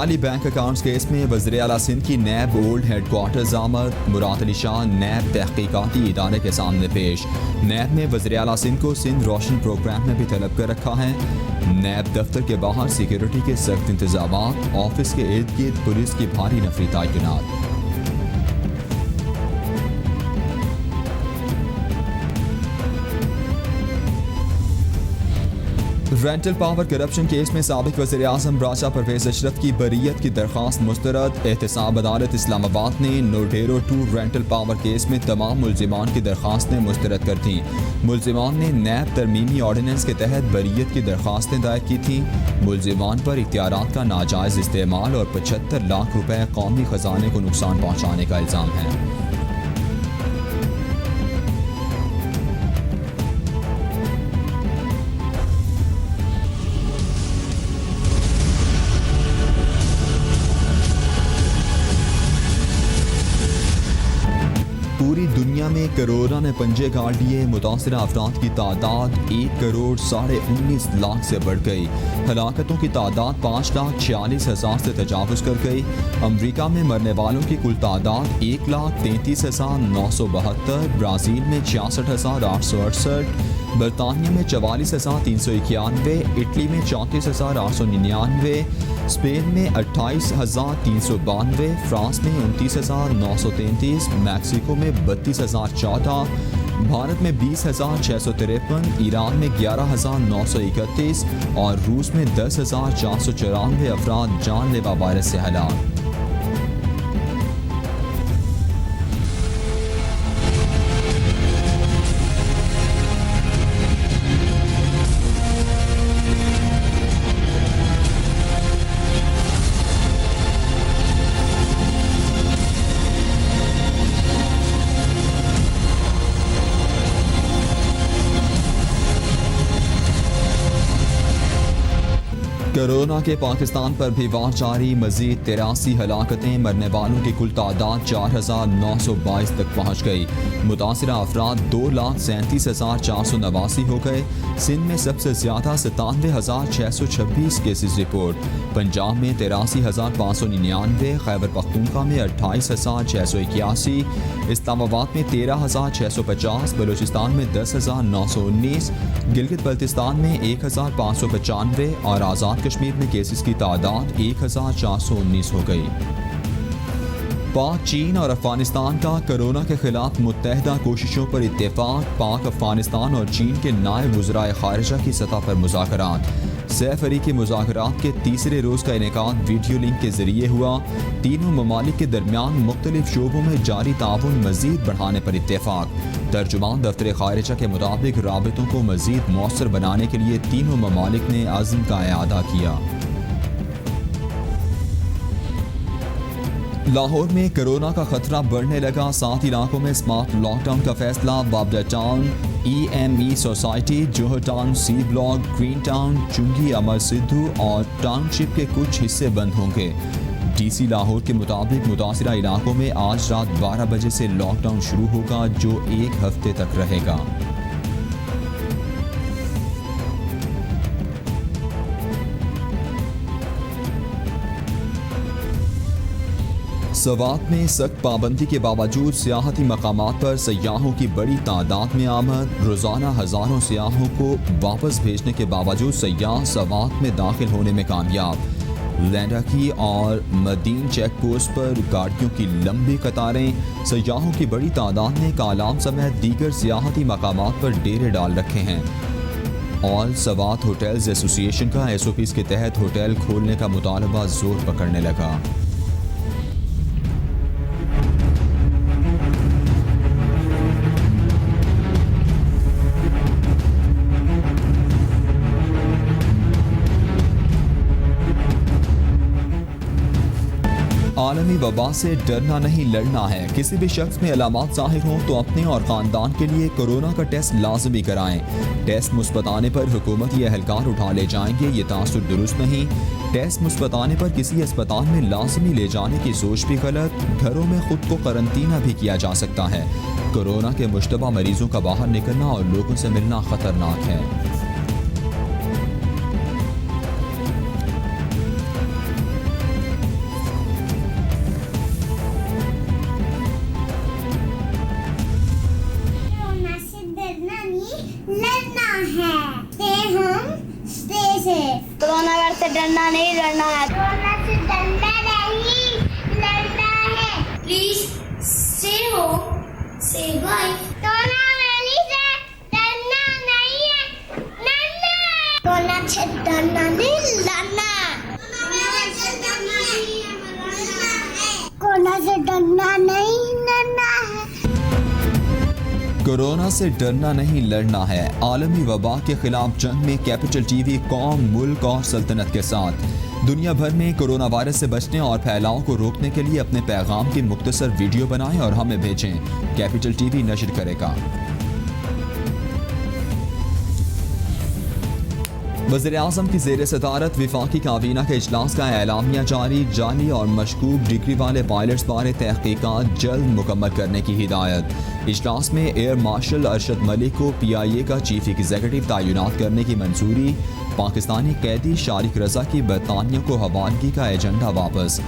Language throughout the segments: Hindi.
जाली बैंक अकाउंट्स केस में वज़ीर आला सिंध की नैब ओल्ड हेडक्वार्टर्स आमद। मुराद अली शाह नैब तहकीकाती इदारे के सामने पेश। नैब ने वज़ीर आला सिंध को सिंध रोशन प्रोग्राम में भी तलब कर रखा है। नैब दफ्तर के बाहर सिक्योरिटी के सख्त इंतजाम, ऑफिस के इर्द गिर्द पुलिस की भारी नफरी तैनात। रेंटल पावर करप्शन केस में साबिक वज़ीर आज़म राजा परवेज अशरफ की बरीयत की दरख्वास्त मुस्तरद। एहतसाब अदालत इस्लामाबाद ने नोडेरो 2 रेंटल पावर केस में तमाम मुल्जिमान की दरख्वास्तें मुस्तरद कर थीं। मुल्जिमान ने नैब तरमीमी ऑर्डिनेंस के तहत बरीयत की दरख्वास्तें दायर की थीं। मुल्जिमान पर इख्तियारात का नाजायज़ इस्तेमाल और 75 लाख रुपए कौमी खजाने को नुकसान पहुँचाने का इल्ज़ाम है। पूरी दुनिया में कोरोना ने पंजे गाड़ दिए। मुतासरा अफराद की तादाद 1,19,00,000 से बढ़ गई। हलाकतों की तादाद 5,46,000 से तजावुज़ कर गई। अमरीका में मरने वालों की कुल तादाद 1,33,972, ब्राज़ील में 66,868, बरतानिया में 44,391, इटली में 34,899, स्पेन में 28,392, फ्रांस में 29,933, मैक्सिको में 32,014, भारत में 20,653, ईरान में 11,931 और रूस में 10,494 अफराद जानलेवा वायरस से हलाक। कोरोना के पाकिस्तान पर भी वार जारी। मजीद 83 हलाकतें, मरने वालों की कुल तादाद 4,922 तक पहुँच गई। मुतासरा अफराद 2,37,489 हो गए। सिंध में सबसे ज़्यादा 97,626 केसेस रिपोर्ट। पंजाब में 83,599, खैबर पख्तूनख्वा में 28,681, इस्लामाबाद में 13,650, बलूचिस्तान में 10,919, गिलगित बल्तिस्तान में 1,595 और आज़ाद कश्मीर में केसेस की तादाद 1,419 हो गई। पाक, चीन और अफगानिस्तान का कोरोना के खिलाफ मुत्तहदा कोशिशों पर इत्तेफाक। पाक, अफगानिस्तान और चीन के नायब वज़राए ख़ारिजा की सतह पर मुज़ाकरात। सैफ अली के मुज़ाकरात के तीसरे रोज़ का इनेकाद वीडियो लिंक के ज़रिए हुआ। तीनों ममालिक के दरमियान मुख्तलिफ शोबों में जारी ताउन मज़ीद बढ़ाने पर इत्तेफाक। तर्जुमान दफ्तर ख़ारिजा के मुताबिक राबितों को मज़ीद मौसर बनाने के लिए तीनों ममालिक ने अज़्म का इआदा किया। लाहौर में कोरोना का खतरा बढ़ने लगा। 7 इलाकों में स्मार्ट लॉकडाउन का फैसला। बाबडा town, EME society, Johar town, C block, green town, Chungi, Amar Sidhu और टाउनशिप के कुछ हिस्से बंद होंगे। DC लाहौर के मुताबिक मुतासिरा इलाकों में आज रात 12 बजे से लॉकडाउन शुरू होगा, जो 1 हफ्ते तक रहेगा। सवात में सख्त पाबंदी के बावजूद सियाहती मकामात पर सयाहों की बड़ी तादाद में आमद। रोज़ाना हज़ारों सियाहों को वापस भेजने के बावजूद सयाह सवात में दाखिल होने में कामयाब। लैंडाकी और मदीन चेक पोस्ट पर गाड़ियों की लंबी कतारें। सयाहों की बड़ी तादाद ने कालाम समेत दीगर सियाहती मकामात पर डेरे डाल रखे हैं। ऑल सवात होटल्स एसोसिएशन का SOPs के तहत होटल खोलने का मुतालबा जोर पकड़ने लगा। आलमी वबा से डरना नहीं, लड़ना है। किसी भी शख्स में अलामात ज़ाहिर हों तो अपने और ख़ानदान के लिए कोरोना का टेस्ट लाजमी कराएं। टेस्ट मुस्बत आने पर हुकूमती एहलकार उठा ले जाएंगे, ये तासुर दुरुस्त नहीं। टेस्ट मुस्बत आने पर किसी अस्पताल में लाजमी ले जाने की सोच भी गलत। घरों में खुद को करंतना भी किया जा सकता है। कोरोना के मुश्तबा मरीजों का बाहर निकलना और लोगों से मिलना खतरनाक है। डरना नहीं, लड़ना है। कोरोना से डरना नहीं, लड़ना है। प्लीज स्टे होम, से बाय। कोरोना वायरस से डरना नहीं है, लड़ना है। कोरोना से डरना नहीं, लड़ना है। कोरोना से डरना नहीं, लड़ना है। कोरोना से डरना नहीं लड़ना है। आलमी वबा के खिलाफ जंग में कैपिटल टीवी कौम, मुल्क और सल्तनत के साथ। दुनिया भर में कोरोना वायरस से बचने और फैलाव को रोकने के लिए अपने पैगाम की मुख्तसर वीडियो बनाएं और हमें भेजें। कैपिटल टीवी नशर करेगा। वज़ीर-ए-आज़म की ज़ेर सदारत विफाकी काबीना के इजलास का एलामिया जारी। जाली और मशकूक डिग्री वाले पायलट्स बारे तहकीकात जल्द मुकम्मल करने की हिदायत। इजलास में एयर मार्शल अरशद मलिक को PIA का चीफ एग्जीक्यूटिव तैनात करने की मंजूरी। पाकिस्तानी कैदी शारिक रजा की बरतानिया को हवालगी का एजेंडा वापस।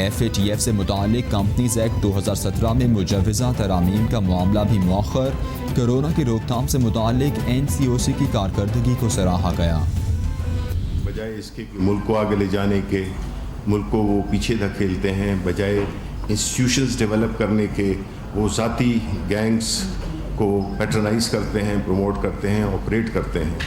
FATF से मुतालिक कंपनीज एक्ट 2017 में मुजव्वज़ा तरामीम का मामला भी मौखर। कोरोना की रोकथाम से मुतालिक NCOC की कारकर्दगी को सराहा गया। बजाय इसके कि मुल्क को आगे ले जाने के, मुल्क को वो पीछे धकेलते हैं, बजाय इंस्टीट्यूशंस डेवलप करने के वो ज़ाती गैंग्स को पैट्रनाइज करते हैं, प्रमोट करते हैं, ऑपरेट करते हैं।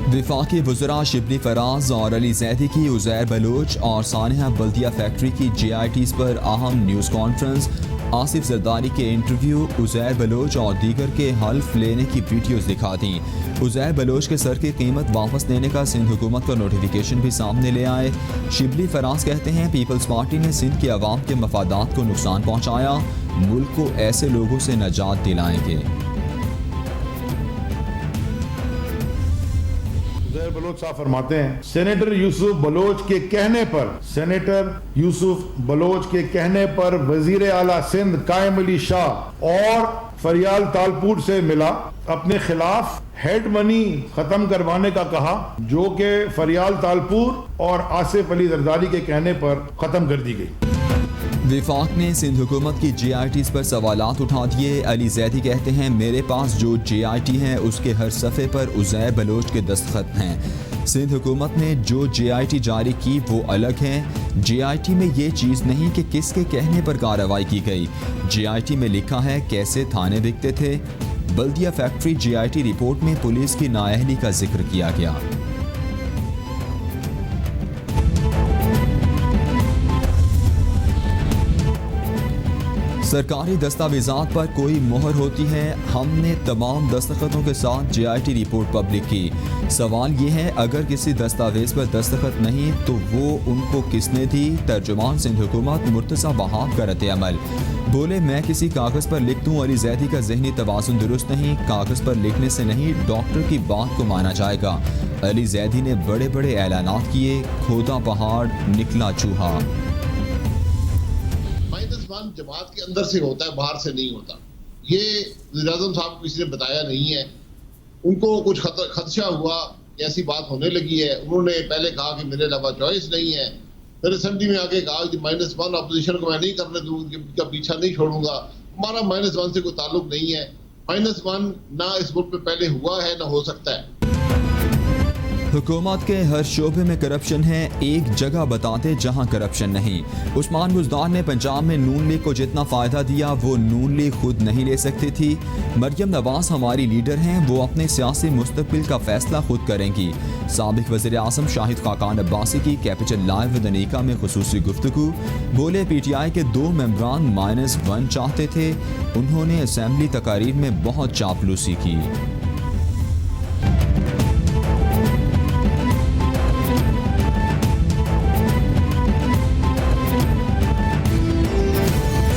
विफाकी वज़रा शिबली फराज और अली जैदी की उज़ैर बलोच और सानिया बल्दिया फैक्ट्री की JITs पर अहम न्यूज़ कॉन्फ्रेंस। आसिफ जरदारी के इंटरव्यू, उज़ैर बलोच और दीगर के हल्फ लेने की वीडियोस दिखा दी। उज़ैर बलोच के सर की कीमत वापस लेने का सिंध हुकूमत का नोटिफिकेशन भी सामने ले आए। शिबली फराज कहते हैं पीपल्स पार्टी ने सिंध के अवाम के मफादात को नुकसान पहुँचाया, मुल्क को ऐसे लोगों से निजात दिलाएंगे। बलोच साहब फरमाते हैं सेनेटर यूसुफ बलोच के कहने पर, सेनेटर यूसुफ बलोच के कहने पर वजीर आला सिंध कायम अली शाह और फरियाल तालपुर से मिला, अपने खिलाफ हेड मनी खत्म करवाने का कहा, जो कि फरियाल तालपुर और आसिफ अली जरदारी के कहने पर खत्म कर दी गई। विफाक ने सिंध हुकूमत की JITs पर सवालात उठा दिए। अली जैदी कहते हैं मेरे पास जो JIT है उसके हर सफ़े पर उज़ैर बलोच के दस्तखत हैं। सिंध हुकूमत ने जो JIT जारी की वो अलग है। JIT में ये चीज़ नहीं कि किसके कहने पर कार्रवाई की गई। JIT में लिखा है कैसे थाने बिकते थे। बल्दिया फैक्ट्री JIT रिपोर्ट में पुलिस की नाअहली का जिक्र किया गया। सरकारी दस्तावेज़ात पर कोई मोहर होती है। हमने तमाम दस्तखतों के साथ JIT रिपोर्ट पब्लिक की। सवाल ये है अगर किसी दस्तावेज़ पर दस्तखत नहीं तो वो उनको किसने दी। तर्जुमान सिंध हुकूमत मुर्तज़ा वहाब का रद्द-ए-अमल। बोले मैं किसी कागज़ पर लिख दूँ अली जैदी का ज़हनी तवाज़ुन दुरुस्त नहीं, कागज़ पर लिखने से नहीं डॉक्टर की बात को माना जाएगा। अली जैदी ने बड़े बड़े ऐलानात किए, खोदा पहाड़ निकला चूहा। जमात के अंदर से होता है, बाहर से नहीं होता। ये वज़ीर-ए-आज़म साहब को किसी ने बताया नहीं है। उनको कुछ खदशा हुआ, ऐसी बात होने लगी है। उन्होंने पहले कहा कि मेरे अलावा चॉइस नहीं है, फिर असेंबली में आके कहा कि -1 अपोजिशन को मैं नहीं करने दूंगा, पीछा नहीं छोड़ूंगा। हमारा -1 से कोई ताल्लुक नहीं है। -1 ना इस मुल्क में पहले हुआ है ना हो सकता है। हुकूमत के हर शोबे में करप्शन है, एक जगह बताते जहां करप्शन नहीं। उस्मान बुज़दार ने पंजाब में नून लीग को जितना फ़ायदा दिया वो नून लीग खुद नहीं ले सकती थी। मरियम नवाज हमारी लीडर हैं, वो अपने सियासी मुस्तकबिल का फैसला खुद करेंगी। साबिक वज़ीर-ए-आज़म शाहिद खाकान अब्बासी की कैपिटल लाइव विद अनीका में खुसूसी गुफ्तगू। बोले PTI के 2 मेंबरान -1 चाहते थे, उन्होंने असेंबली तकारीर में बहुत चापलूसी की।